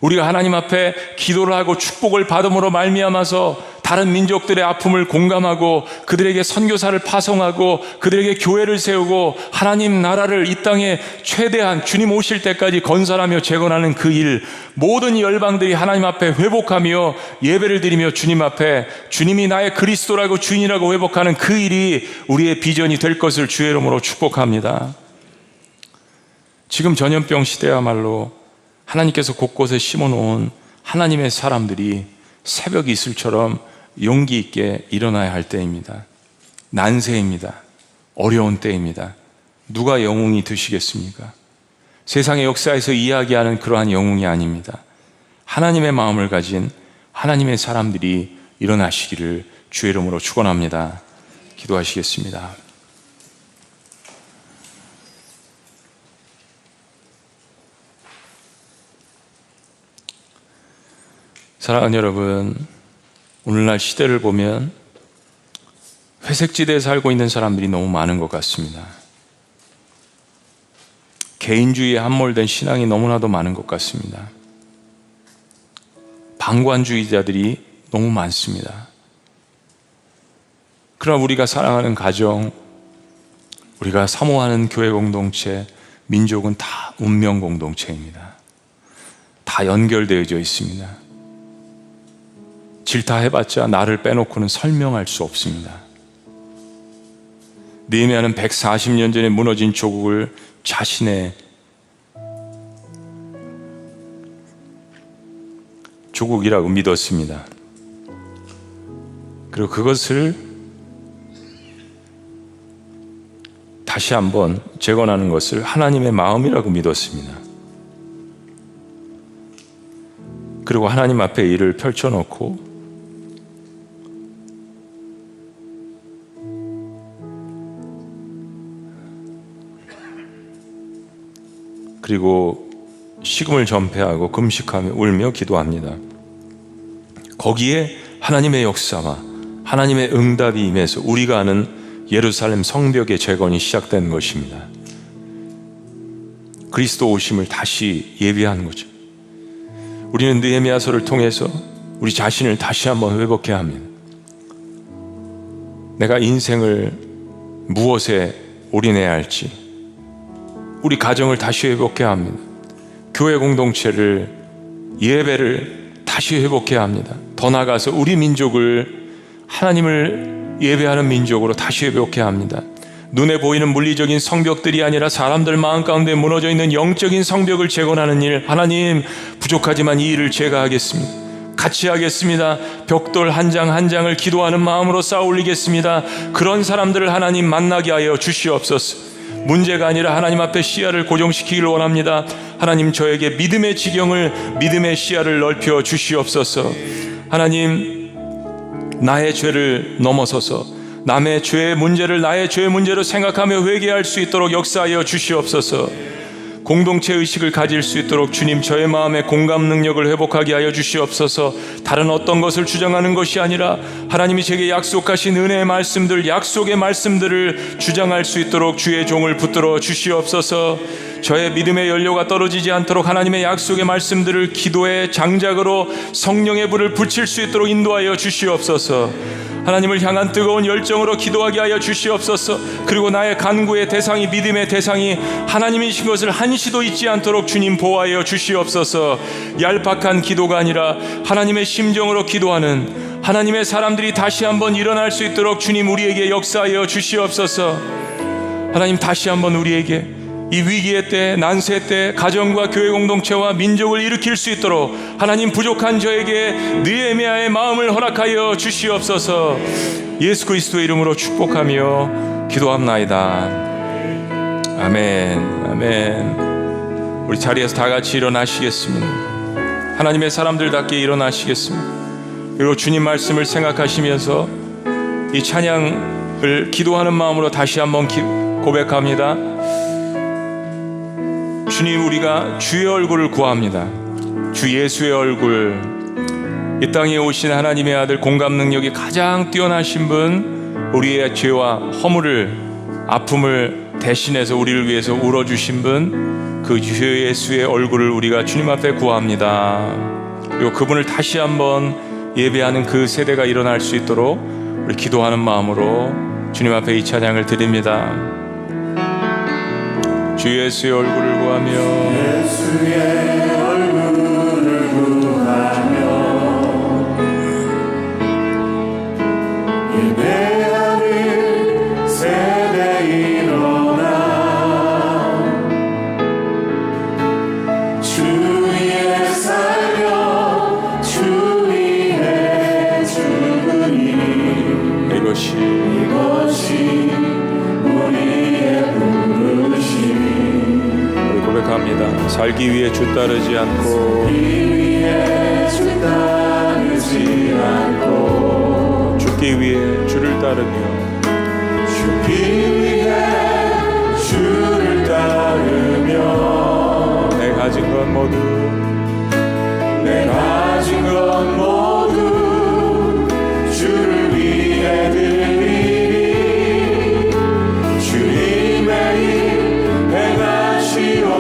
우리가 하나님 앞에 기도를 하고 축복을 받음으로 말미암아서 다른 민족들의 아픔을 공감하고 그들에게 선교사를 파송하고 그들에게 교회를 세우고 하나님 나라를 이 땅에 최대한 주님 오실 때까지 건설하며 재건하는 그 일, 모든 열방들이 하나님 앞에 회복하며 예배를 드리며 주님 앞에 주님이 나의 그리스도라고 주인이라고 회복하는 그 일이 우리의 비전이 될 것을 주의 이름으로 축복합니다. 지금 전염병 시대야말로 하나님께서 곳곳에 심어놓은 하나님의 사람들이 새벽 이슬처럼 용기 있게 일어나야 할 때입니다. 난세입니다. 어려운 때입니다. 누가 영웅이 되시겠습니까? 세상의 역사에서 이야기하는 그러한 영웅이 아닙니다. 하나님의 마음을 가진 하나님의 사람들이 일어나시기를 주의 이름으로 축원합니다. 기도하시겠습니다. 사랑하는 여러분, 오늘날 시대를 보면 회색지대에 살고 있는 사람들이 너무 많은 것 같습니다. 개인주의에 함몰된 신앙이 너무나도 많은 것 같습니다. 방관주의자들이 너무 많습니다. 그러나 우리가 사랑하는 가정, 우리가 사모하는 교회 공동체, 민족은 다 운명 공동체입니다. 다 연결되어져 있습니다. 질타해봤자 나를 빼놓고는 설명할 수 없습니다. 느헤미야는 140년 전에 무너진 조국을 자신의 조국이라고 믿었습니다. 그리고 그것을 다시 한번 재건하는 것을 하나님의 마음이라고 믿었습니다. 그리고 하나님 앞에 일을 펼쳐놓고 그리고 식음을 전폐하고 금식하며 울며 기도합니다. 거기에 하나님의 역사와 하나님의 응답이 임해서 우리가 아는 예루살렘 성벽의 재건이 시작된 것입니다. 그리스도 오심을 다시 예비한 거죠. 우리는 느헤미야서를 통해서 우리 자신을 다시 한번 회복해야 합니다. 내가 인생을 무엇에 올인해야 할지, 우리 가정을 다시 회복해야 합니다. 교회 공동체를, 예배를 다시 회복해야 합니다. 더 나아가서 우리 민족을 하나님을 예배하는 민족으로 다시 회복해야 합니다. 눈에 보이는 물리적인 성벽들이 아니라 사람들 마음 가운데 무너져 있는 영적인 성벽을 재건하는 일, 하나님 부족하지만 이 일을 제가 하겠습니다. 같이 하겠습니다. 벽돌 한 장 한 장을 기도하는 마음으로 쌓아 올리겠습니다. 그런 사람들을 하나님 만나게 하여 주시옵소서. 문제가 아니라 하나님 앞에 시야를 고정시키기를 원합니다. 하나님, 저에게 믿음의 지경을, 믿음의 시야를 넓혀 주시옵소서. 하나님, 나의 죄를 넘어서서 남의 죄의 문제를 나의 죄의 문제로 생각하며 회개할 수 있도록 역사하여 주시옵소서. 공동체 의식을 가질 수 있도록 주님, 저의 마음에 공감 능력을 회복하게 하여 주시옵소서. 다른 어떤 것을 주장하는 것이 아니라 하나님이 제게 약속하신 은혜의 말씀들, 약속의 말씀들을 주장할 수 있도록 주의 종을 붙들어 주시옵소서. 저의 믿음의 연료가 떨어지지 않도록 하나님의 약속의 말씀들을 기도의 장작으로 성령의 불을 붙일 수 있도록 인도하여 주시옵소서. 하나님을 향한 뜨거운 열정으로 기도하게 하여 주시옵소서. 그리고 나의 간구의 대상이, 믿음의 대상이 하나님이신 것을 한시도 잊지 않도록 주님 보호하여 주시옵소서. 얄팍한 기도가 아니라 하나님의 심정으로 기도하는 하나님의 사람들이 다시 한번 일어날 수 있도록 주님 우리에게 역사하여 주시옵소서. 하나님, 다시 한번 우리에게 이 위기의 때, 난세 때 가정과 교회 공동체와 민족을 일으킬 수 있도록 하나님, 부족한 저에게 느헤미야의 마음을 허락하여 주시옵소서. 예수 그리스도의 이름으로 축복하며 기도합나이다. 아멘. 아멘. 우리 자리에서 다 같이 일어나시겠습니다. 하나님의 사람들답게 일어나시겠습니다. 그리고 주님 말씀을 생각하시면서 이 찬양을 기도하는 마음으로 다시 한번 고백합니다. 주님, 우리가 주의 얼굴을 구합니다. 주 예수의 얼굴. 이 땅에 오신 하나님의 아들, 공감 능력이 가장 뛰어나신 분, 우리의 죄와 허물을, 아픔을 대신해서 우리를 위해서 울어주신 분, 그 주 예수의 얼굴을 우리가 주님 앞에 구합니다. 그리고 그분을 다시 한번 예배하는 그 세대가 일어날 수 있도록 우리 기도하는 마음으로 주님 앞에 이 찬양을 드립니다. 주 예수의 얼굴을 구하며, 예수의 얼굴을 구하며 예배하는 세대 일어나 주 위에 살며 주 위에 죽으니 이것이 우리의 부르심. 고백합니다. 살기 위해 주 따르지 않고, 죽기 위해 주를 따르며, 내 가진 것 모두 주를 위해 드리리. 주님의 일 행하시옵소서.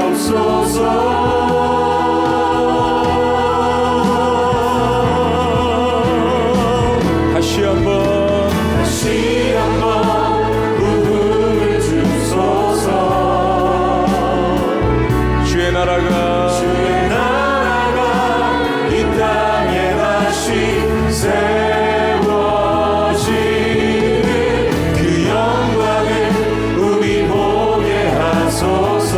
다시 한번 부흥을 주소서. 주의 나라가 이 땅에 다시 세워지는 그 영광을 우리 보게 하소서.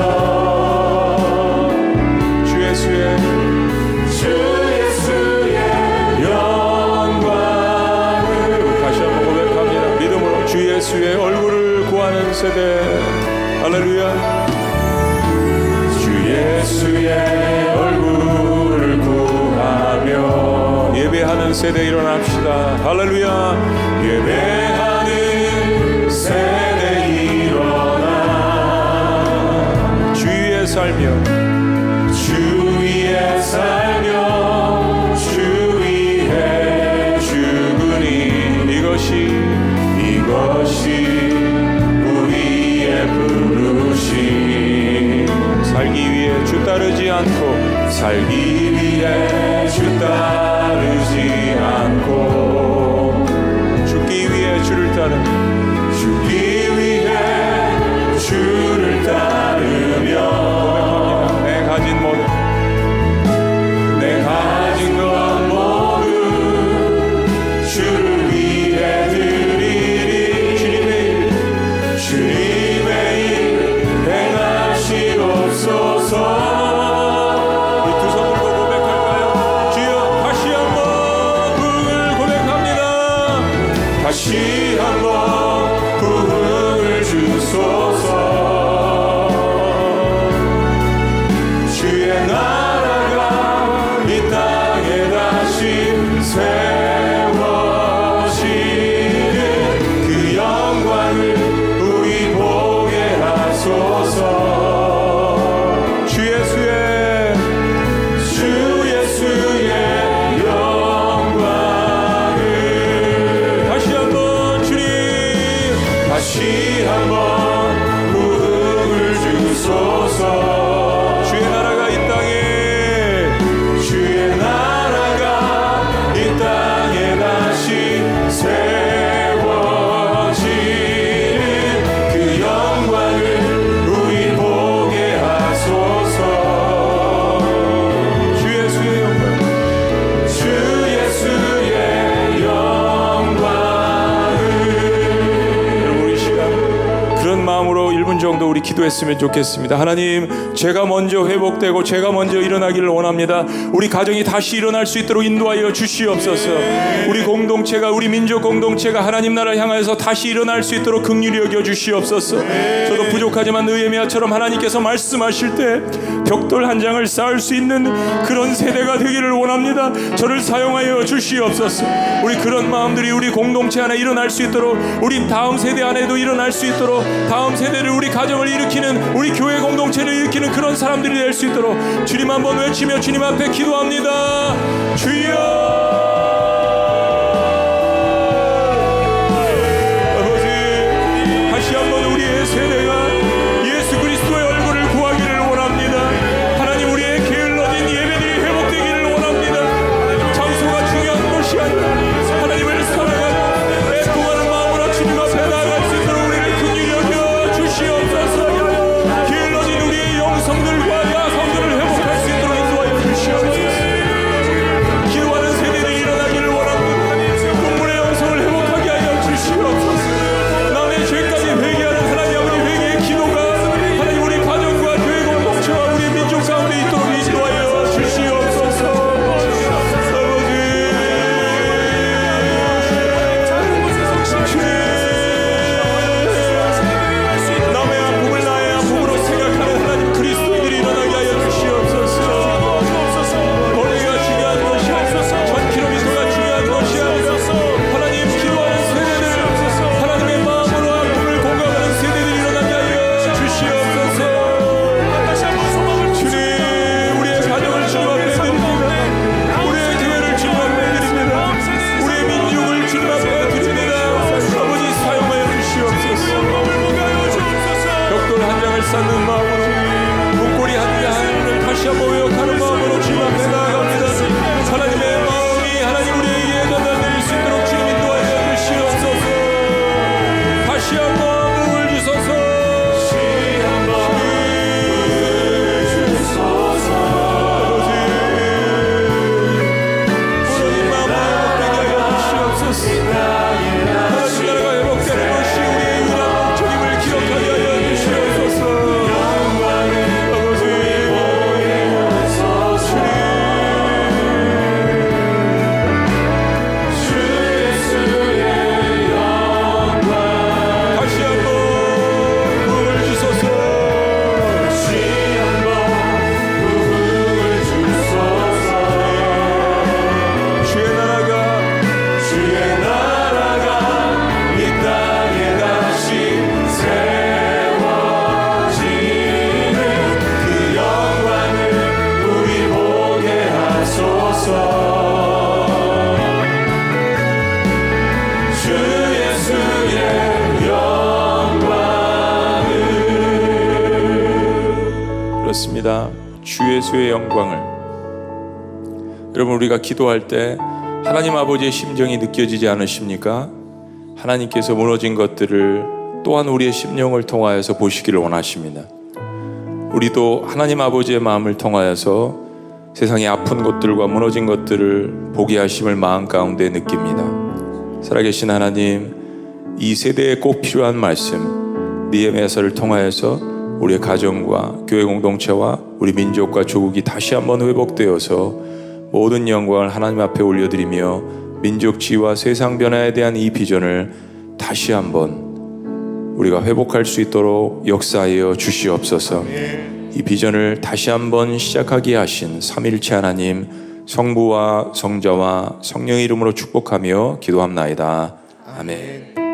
주 예수의 영광을. 다시 한번 고백합니다. 믿음으로 주 예수의 얼굴을 구하는 세대. 할렐루야. 주 예수의 얼굴을 구하며 예배하는 세대 일어납시다. 할렐루야. 예배하는 세대 일어나 주 위에 살며, 주 위에 살며 주 위에 죽으니 이것이 우리의 부르심. 살기 위해 주 따르지 않고, 죽기 위해 주를 따르며, 고백합니다. 내 가진 것 모두 주를 위해 드리리. 주님의 일 행하시옵소서. 이 두 손으로 고백할까요? 주여, 다시 한번 부흥을 고백합니다. 다시 한번 부흥을 주소서. 주의 나라가 이 땅에 다시 세워지는 그 영광을 우리 보게 하소서. 1분 정도 우리 기도했으면 좋겠습니다. 하나님, 제가 먼저 회복되고 제가 먼저 일어나기를 원합니다. 우리 가정이 다시 일어날 수 있도록 인도하여 주시옵소서. 우리 공동체가, 우리 민족 공동체가 하나님 나라를 향하여서 다시 일어날 수 있도록 긍휼히 여겨 주시옵소서. 저도 부족하지만 느헤미야처럼 하나님께서 말씀하실 때 벽돌 한 장을 쌓을 수 있는 그런 세대가 되기를 원합니다. 저를 사용하여 주시옵소서. 우리 그런 마음들이 우리 공동체 안에 일어날 수 있도록, 우리 다음 세대 안에도 일어날 수 있도록, 다음 세대를, 우리 가정을 일으키는, 우리 교회 공동체를 일으키는 그런 사람들이 될 수 있도록 주님 한번 외치며 주님 앞에 기도합니다. 주여, 아버지, 다시 한번 우리의 세대가 예수 그리스도의 얼굴을 구하기를 원합니다. 하나님, 우리의 게을러진 예배들이 회복되기를 원합니다. 장소가 중요한 것이 아니라 하나님을 사랑하고 애통하는 마음으로 주님 앞에 나아갈 수 있도록 우리를 긍휼히 여겨 주시옵소서. 게을러진 우리의 영성들과 야성들을 회복할 수 있도록 인도하여 주시옵소서. 기도하는 세대들이 일어나기를 원합니다. 눈물의 영성을 회복하게 하여 주시옵소서. 남의 죄까지 회개하는 하나님 아버지 회개의 기도가 하나님 우리 가정과 교회 공동체와 우리 민족 가운데 있도록 인도하여 주시옵소서. 아버지, 남의 아픔을 나의 아픔으로 생각하는 하나님 그리스도인들이 일어나게 하여 주시옵소서. 거리가 중요한 것이 아니라 1000km가 중요한 것이 아니라 하나님, 기도하는 세대들, 하나님의 마음으로 아픔을 공감하는 세대들이 일어나게 하여 주시옵소서. 주님, 우리의 가정을 주님 앞에 드립니다. 우리의 교회를 주님 앞에 드립니다. 우리의 민족을 주님 앞에 드립니다. 아버지, 사용하여 주시옵소서. 벽돌 한 장을 쌓는 마음으로, 문고리 한 장을 다시 한번 외역하는 마음으로 주님 앞에 나아갑니다. 하나님의 마음이 하나님 우리에게 전달될 수 있도록 주님 인도하여 주시옵소서. 다시 한번 복을 주소서. 부르는 마음을 회복되게 하여 주시옵소서. 하나님 나라가 회복되는 것이 우리의 유일한 목적임을 기억하게 하여 주시옵소서. 다시 한번 복을 주소서. 주의 나라가 이 땅에 다시 세워지는 그 영광을 우리 보게 하소서. 주 예수의 영광을. 그렇습니다. 주 예수의 영광을. 여러분, 우리가 기도할 때 하나님 아버지의 심정이 느껴지지 않으십니까? 하나님께서 무너진 것들을 또한 우리의 심령을 통하여서 보시기를 원하십니다. 우리도 하나님 아버지의 마음을 통하여서 세상의 아픈 것들과 무너진 것들을 보게 하심을 마음 가운데 느낍니다. 살아계신 하나님, 이 세대에 꼭 필요한 말씀 느헤미야서를 통하여서 우리의 가정과 교회 공동체와 우리 민족과 조국이 다시 한번 회복되어서 모든 영광을 하나님 앞에 올려드리며 민족 지위와 세상 변화에 대한 이 비전을 다시 한번 우리가 회복할 수 있도록 역사하여 주시옵소서. 이 비전을 다시 한번 시작하게 하신 삼위일체 하나님, 성부와 성자와 성령의 이름으로 축복하며 기도합나이다. 아멘.